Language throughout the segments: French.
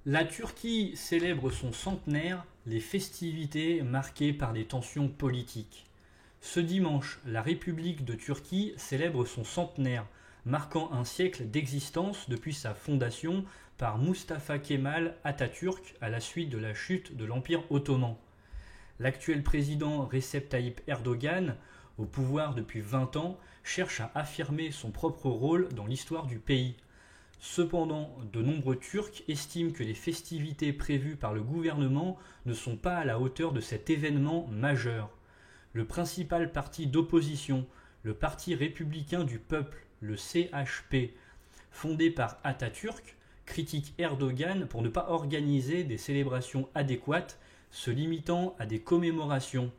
La Turquie célèbre son centenaire, les festivités marquées par des tensions politiques. Ce dimanche, la République de Turquie célèbre son centenaire, marquant un siècle d'existence depuis sa fondation par Mustafa Kemal Atatürk à la suite de la chute de l'Empire ottoman. L'actuel président Recep Tayyip Erdogan, au pouvoir depuis 20 ans, cherche à affirmer son propre rôle dans l'histoire du pays. Cependant, de nombreux Turcs estiment que les festivités prévues par le gouvernement ne sont pas à la hauteur de cet événement majeur. Le principal parti d'opposition, le Parti républicain du peuple, le CHP, fondé par Atatürk, critique Erdogan pour ne pas organiser des célébrations adéquates, se limitant à des commémorations.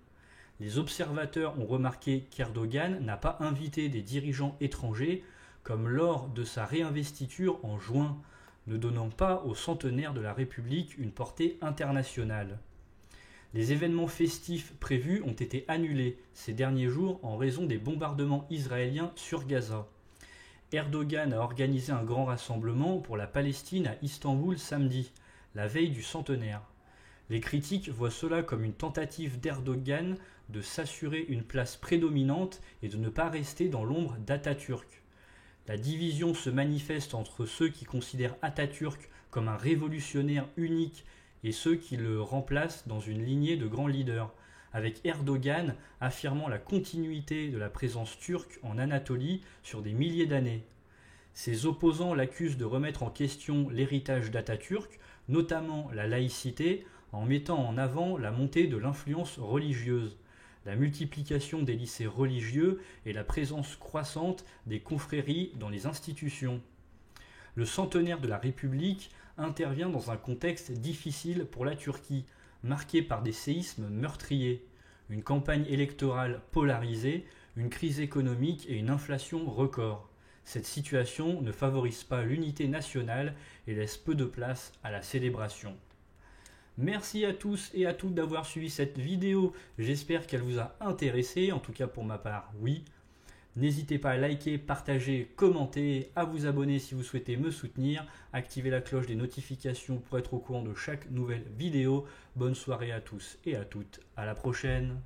Les observateurs ont remarqué qu'Erdogan n'a pas invité des dirigeants étrangers, comme lors de sa réinvestiture en juin, ne donnant pas au centenaire de la République une portée internationale. Les événements festifs prévus ont été annulés ces derniers jours en raison des bombardements israéliens sur Gaza. Erdogan a organisé un grand rassemblement pour la Palestine à Istanbul samedi, la veille du centenaire. Les critiques voient cela comme une tentative d'Erdogan de s'assurer une place prédominante et de ne pas rester dans l'ombre d'Atatürk. La division se manifeste entre ceux qui considèrent Atatürk comme un révolutionnaire unique et ceux qui le remplacent dans une lignée de grands leaders, avec Erdogan affirmant la continuité de la présence turque en Anatolie sur des milliers d'années. Ses opposants l'accusent de remettre en question l'héritage d'Atatürk, notamment la laïcité, en mettant en avant la montée de l'influence religieuse, la multiplication des lycées religieux et la présence croissante des confréries dans les institutions. Le centenaire de la République intervient dans un contexte difficile pour la Turquie, marqué par des séismes meurtriers, une campagne électorale polarisée, une crise économique et une inflation record. Cette situation ne favorise pas l'unité nationale et laisse peu de place à la célébration. Merci à tous et à toutes d'avoir suivi cette vidéo, j'espère qu'elle vous a intéressé, en tout cas pour ma part, oui. N'hésitez pas à liker, partager, commenter, à vous abonner si vous souhaitez me soutenir, activer la cloche des notifications pour être au courant de chaque nouvelle vidéo. Bonne soirée à tous et à toutes, à la prochaine.